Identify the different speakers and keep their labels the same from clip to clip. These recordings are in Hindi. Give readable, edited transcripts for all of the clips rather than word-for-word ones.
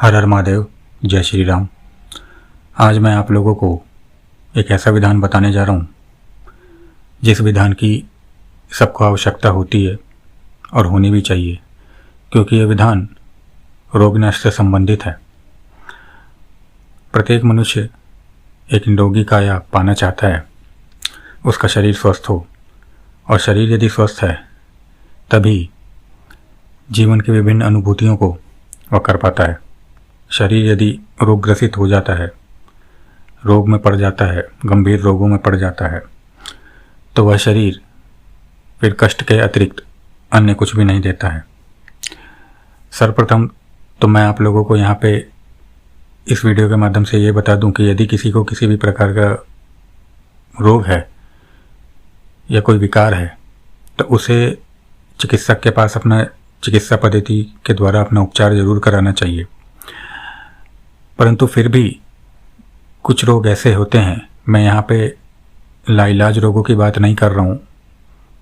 Speaker 1: हर हर महादेव, जय श्री राम। आज मैं आप लोगों को एक ऐसा विधान बताने जा रहा हूँ जिस विधान की सबको आवश्यकता होती है और होनी भी चाहिए, क्योंकि यह विधान रोगनाश से संबंधित है। प्रत्येक मनुष्य एक निरोगी काया पाना चाहता है, उसका शरीर स्वस्थ हो, और शरीर यदि स्वस्थ है तभी जीवन की विभिन्न अनुभूतियों को वह कर पाता है। शरीर यदि रोगग्रसित हो जाता है, रोग में पड़ जाता है, गंभीर रोगों में पड़ जाता है, तो वह शरीर फिर कष्ट के अतिरिक्त अन्य कुछ भी नहीं देता है। सर्वप्रथम तो मैं आप लोगों को यहाँ पे इस वीडियो के माध्यम से ये बता दूं कि यदि किसी को किसी भी प्रकार का रोग है या कोई विकार है तो उसे चिकित्सक के पास अपना चिकित्सा पद्धति के द्वारा अपना उपचार जरूर कराना चाहिए। परंतु फिर भी कुछ रोग ऐसे होते हैं, मैं यहाँ पे लाइलाज रोगों की बात नहीं कर रहा हूँ,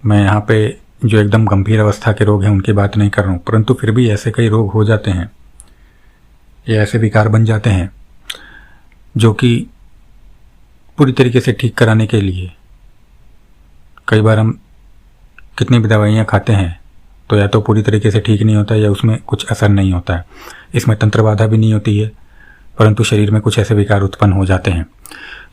Speaker 1: मैं यहाँ पे जो एकदम गंभीर अवस्था के रोग हैं उनकी बात नहीं कर रहा हूँ, परंतु फिर भी ऐसे कई रोग हो जाते हैं या ऐसे विकार बन जाते हैं जो कि पूरी तरीके से ठीक कराने के लिए कई बार हम कितनी भी दवाइयाँ खाते हैं तो या तो पूरी तरीके से ठीक नहीं होता है या उसमें कुछ असर नहीं होता है। इसमें तंत्र बाधा भी नहीं होती है, परंतु शरीर में कुछ ऐसे विकार उत्पन्न हो जाते हैं।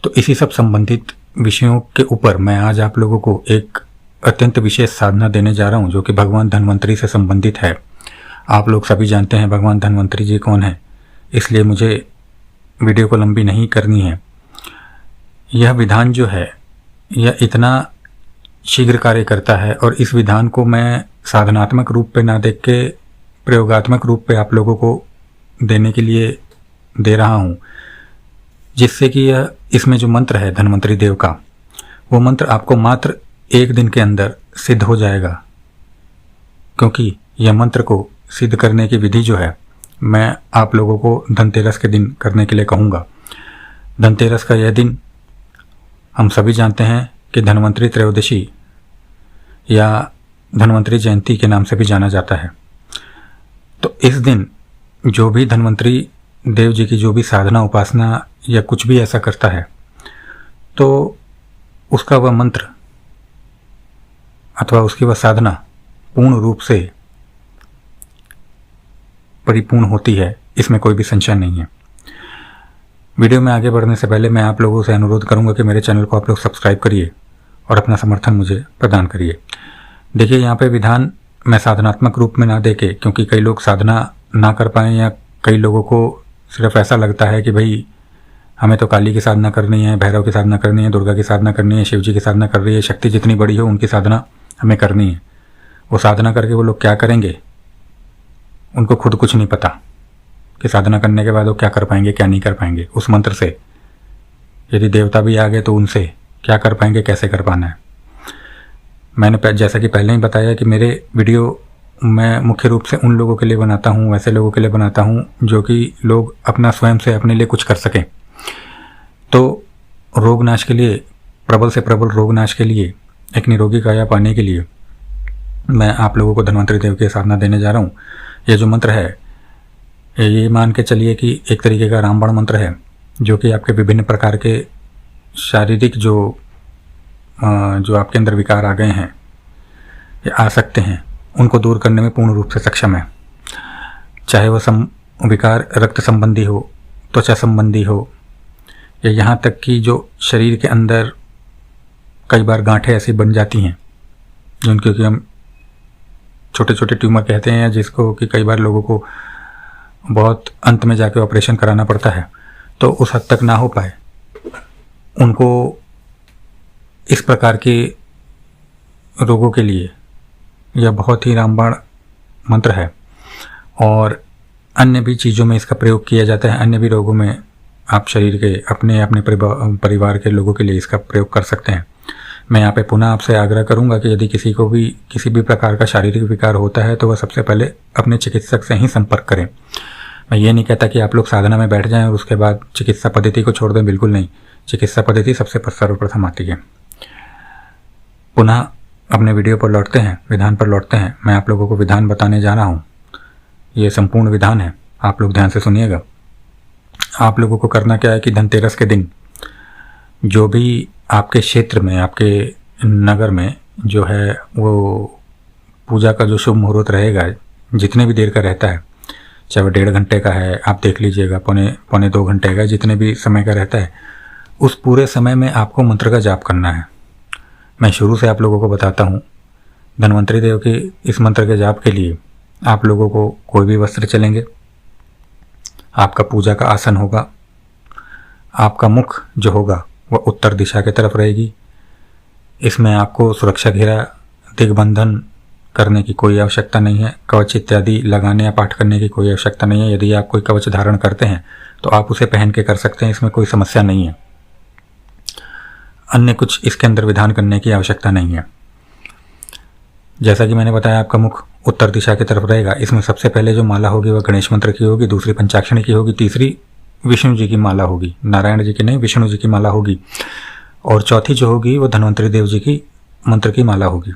Speaker 1: तो इसी सब संबंधित विषयों के ऊपर मैं आज आप लोगों को एक अत्यंत विशेष साधना देने जा रहा हूं जो कि भगवान धन्वंतरी से संबंधित है। आप लोग सभी जानते हैं भगवान धन्वंतरी जी कौन है, इसलिए मुझे वीडियो को लंबी नहीं करनी है। यह विधान जो है यह इतना शीघ्र कार्य करता है और इस विधान को मैं साधनात्मक रूप पे ना देख के प्रयोगात्मक रूप पे आप लोगों को देने के लिए दे रहा हूँ, जिससे कि यह इसमें जो मंत्र है धन्वंतरी देव का, वो मंत्र आपको मात्र एक दिन के अंदर सिद्ध हो जाएगा। क्योंकि यह मंत्र को सिद्ध करने की विधि जो है मैं आप लोगों को धनतेरस के दिन करने के लिए कहूँगा। धनतेरस का यह दिन हम सभी जानते हैं कि धन्वंतरी त्रयोदशी या धन्वंतरी जयंती के नाम से भी जाना जाता है। तो इस दिन जो भी धन्वंतरी देव जी की जो भी साधना उपासना या कुछ भी ऐसा करता है तो उसका वह मंत्र अथवा उसकी वह साधना पूर्ण रूप से परिपूर्ण होती है, इसमें कोई भी संशय नहीं है। वीडियो में आगे बढ़ने से पहले मैं आप लोगों से अनुरोध करूंगा कि मेरे चैनल को आप लोग सब्सक्राइब करिए और अपना समर्थन मुझे प्रदान करिए। देखिए, यहाँ पे विधान मैं साधनात्मक रूप में ना देके, क्योंकि कई लोग साधना ना कर पाएँ या कई लोगों को सिर्फ ऐसा लगता है कि भाई हमें तो काली की साधना करनी है, भैरव की साधना करनी है, दुर्गा की साधना करनी है, शिव जी की साधना कर रही है, शक्ति जितनी बड़ी हो उनकी साधना हमें करनी है। वो साधना करके वो लोग क्या करेंगे, उनको खुद कुछ नहीं पता कि साधना करने के बाद वो क्या कर पाएंगे क्या नहीं कर पाएंगे। उस मंत्र से यदि देवता भी आ गए तो उनसे क्या कर पाएंगे, कैसे कर पाना है। मैंने जैसा कि पहले ही बताया कि मेरे वीडियो मैं मुख्य रूप से उन लोगों के लिए बनाता हूँ, ऐसे लोगों के लिए बनाता हूँ जो कि लोग अपना स्वयं से अपने लिए कुछ कर सकें। तो रोग नाश के लिए, प्रबल से प्रबल रोग नाश के लिए, एक निरोगी काया पाने के लिए मैं आप लोगों को धन्वंतरी देव की साधना देने जा रहा हूँ। ये जो मंत्र है ये मान के चलिए कि एक तरीके का रामबाण मंत्र है जो कि आपके विभिन्न प्रकार के शारीरिक जो आपके अंदर विकार आ गए हैं या आ सकते हैं उनको दूर करने में पूर्ण रूप से सक्षम है। चाहे वह विकार रक्त संबंधी हो, त्वचा संबंधी हो, या यहाँ तक कि जो शरीर के अंदर कई बार गांठें ऐसी बन जाती हैं जिनको कि हम छोटे छोटे ट्यूमर कहते हैं, या जिसको कि कई बार लोगों को बहुत अंत में जाके ऑपरेशन कराना पड़ता है, तो उस हद तक ना हो पाए उनको इस प्रकार के रोगों के लिए यह बहुत ही रामबाण मंत्र है। और अन्य भी चीज़ों में इसका प्रयोग किया जाता है, अन्य भी रोगों में आप शरीर के अपने अपने परिवार के लोगों के लिए इसका प्रयोग कर सकते हैं। मैं यहाँ पे पुनः आपसे आग्रह करूँगा कि यदि किसी को भी किसी भी प्रकार का शारीरिक विकार होता है तो वह सबसे पहले अपने चिकित्सक से ही संपर्क करें। मैं ये नहीं कहता कि आप लोग साधना में बैठ जाएं और उसके बाद चिकित्सा पद्धति को छोड़ दें, बिल्कुल नहीं। चिकित्सा पद्धति सबसे सर्वप्रथम आती है। पुनः अपने वीडियो पर लौटते हैं, विधान पर लौटते हैं। मैं आप लोगों को विधान बताने जा रहा हूँ। ये संपूर्ण विधान है, आप लोग ध्यान से सुनिएगा। आप लोगों को करना क्या है कि धनतेरस के दिन जो भी आपके क्षेत्र में, आपके नगर में जो है वो पूजा का जो शुभ मुहूर्त रहेगा, जितने भी देर का रहता है, चाहे वो 1.5 घंटे का है, आप देख लीजिएगा, पौने 2 घंटे का, जितने भी समय का रहता है, उस पूरे समय में आपको मंत्र का जाप करना है। मैं शुरू से आप लोगों को बताता हूँ, धन्वंतरी देव के इस मंत्र के जाप के लिए आप लोगों को कोई भी वस्त्र चलेंगे, आपका पूजा का आसन होगा, आपका मुख जो होगा वह उत्तर दिशा की तरफ रहेगी। इसमें आपको सुरक्षा घेरा, दिग्बंधन करने की कोई आवश्यकता नहीं है, कवच इत्यादि लगाने या पाठ करने की कोई आवश्यकता नहीं है। यदि आप कोई कवच धारण करते हैं तो आप उसे पहन के कर सकते हैं, इसमें कोई समस्या नहीं है। अन्य कुछ इसके अंदर विधान करने की आवश्यकता नहीं है। जैसा कि मैंने बताया, आपका मुख उत्तर दिशा की तरफ रहेगा। इसमें सबसे पहले जो माला होगी वह गणेश मंत्र की होगी, दूसरी पंचाक्षरी की होगी, तीसरी विष्णु जी की माला होगी, नारायण जी की नहीं, विष्णु जी की माला होगी, और चौथी जो होगी वो धन्वंतरी देव जी की मंत्र की माला होगी।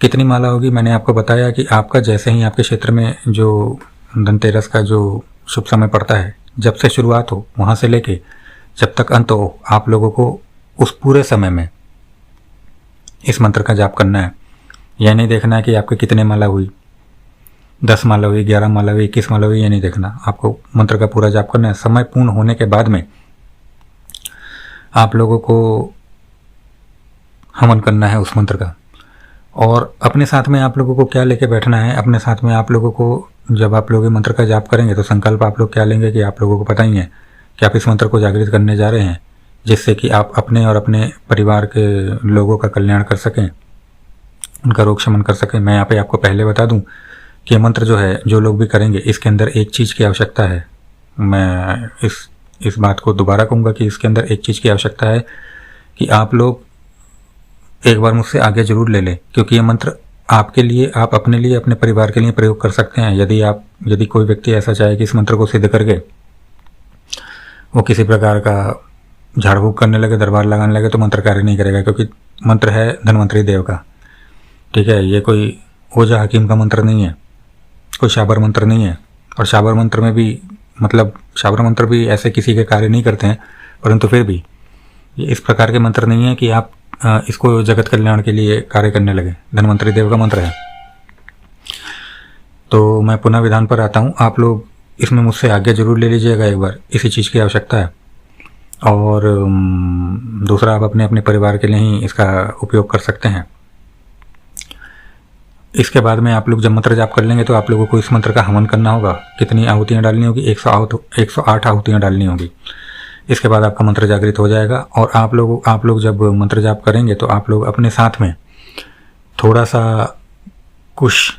Speaker 1: कितनी माला होगी मैंने आपको बताया कि आपका जैसे ही आपके क्षेत्र में जो धनतेरस का जो शुभ समय पड़ता है, जब से शुरुआत हो वहाँ से लेके जब तक अंत हो, आप लोगों को उस पूरे समय में इस मंत्र का जाप करना है। यह नहीं देखना है कि आपके कितने माला हुई, 10 माला हुई, 11 माला हुई, 21 माला हुई, ये नहीं देखना। आपको मंत्र का पूरा जाप करना है। समय पूर्ण होने के बाद में आप लोगों को हवन करना है उस मंत्र का। और अपने साथ में आप लोगों को क्या लेके बैठना है, अपने साथ में आप लोगों को जब आप लोग मंत्र का जाप करेंगे तो संकल्प आप लोग क्या लेंगे कि आप लोगों को पता ही है कि आप इस मंत्र को जागृत करने जा रहे हैं, जिससे कि आप अपने और अपने परिवार के लोगों का कल्याण कर सकें, उनका रोग शमन कर सकें। मैं यहाँ पे आपको पहले बता दूं कि मंत्र जो है, जो लोग भी करेंगे, इसके अंदर एक चीज़ की आवश्यकता है। मैं इस बात को दोबारा कहूँगा कि इसके अंदर एक चीज़ की आवश्यकता है कि आप लोग एक बार मुझसे आगे जरूर ले लें, क्योंकि ये मंत्र आपके लिए, आप अपने लिए, अपने परिवार के लिए प्रयोग कर सकते हैं। यदि कोई व्यक्ति ऐसा चाहे कि इस मंत्र को सिद्ध करके वो किसी प्रकार का झाड़ फूक करने लगे, दरबार लगाने लगे, तो मंत्र कार्य नहीं करेगा, क्योंकि मंत्र है धन्वंतरी देव का। ठीक है, ये कोई ओझा हकीम का मंत्र नहीं है, कोई शाबर मंत्र नहीं है। और शाबर मंत्र में भी शाबर मंत्र भी ऐसे किसी के कार्य नहीं करते हैं, परंतु फिर भी ये इस प्रकार के मंत्र नहीं है कि आप इसको जगत कल्याण के लिए कार्य करने लगे। धन्वंतरी देव का मंत्र है। तो मैं पुनः विधान पर आता हूँ, आप लोग इसमें मुझसे आज्ञा जरूर ले लीजिएगा एक बार, इसी चीज़ की आवश्यकता है। और दूसरा, आप अपने अपने परिवार के लिए ही इसका उपयोग कर सकते हैं। इसके बाद में आप लोग जब मंत्र जाप कर लेंगे तो आप लोगों को इस मंत्र का हवन करना होगा। कितनी आहुतियाँ डालनी होगी? 108 आहुतियाँ डालनी होगी। इसके बाद आपका मंत्र जागृत हो जाएगा। और आप लोग जब मंत्र जाप करेंगे तो आप लोग अपने साथ में थोड़ा सा कुश,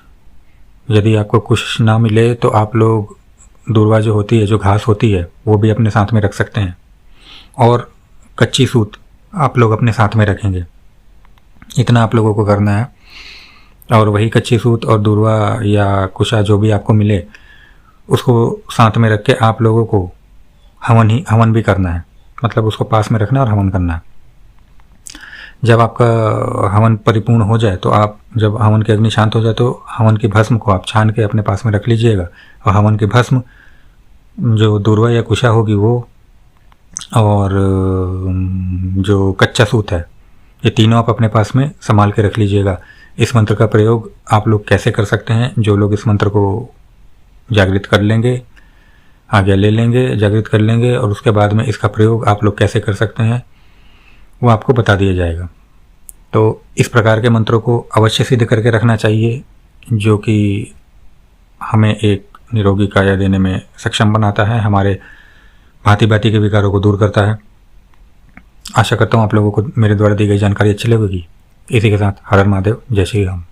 Speaker 1: यदि आपको कुश ना मिले तो आप लोग दूर्वा जो होती है, जो घास होती है, वो भी अपने साथ में रख सकते हैं। और कच्ची सूत आप लोग अपने साथ में रखेंगे। इतना आप लोगों को करना है। और वही कच्ची सूत और दूर्वा या कुशा जो भी आपको मिले, उसको साथ में रख के आप लोगों को हवन भी करना है। मतलब उसको पास में रखना है और हवन करना है। जब आपका हवन परिपूर्ण हो जाए, तो आप जब हवन की अग्नि शांत हो जाए तो हवन की भस्म को आप छान के अपने पास में रख लीजिएगा। और हवन की भस्म जो दूर्वा या कुशा होगी वो, और जो कच्चा सूत है, ये तीनों आप अपने पास में संभाल के रख लीजिएगा। इस मंत्र का प्रयोग आप लोग कैसे कर सकते हैं? जो लोग इस मंत्र को जागृत कर लेंगे, आज्ञा ले लेंगे, जागृत कर लेंगे, और उसके बाद में इसका प्रयोग आप लोग कैसे कर सकते हैं वो आपको बता दिया जाएगा। तो इस प्रकार के मंत्रों को अवश्य सिद्ध करके रखना चाहिए, जो कि हमें एक निरोगी काया देने में सक्षम बनाता है, हमारे भांति भांति के विकारों को दूर करता है। आशा करता हूँ आप लोगों को मेरे द्वारा दी गई जानकारी अच्छी लगेगी। इसी के साथ हर हर महादेव, जय श्री राम।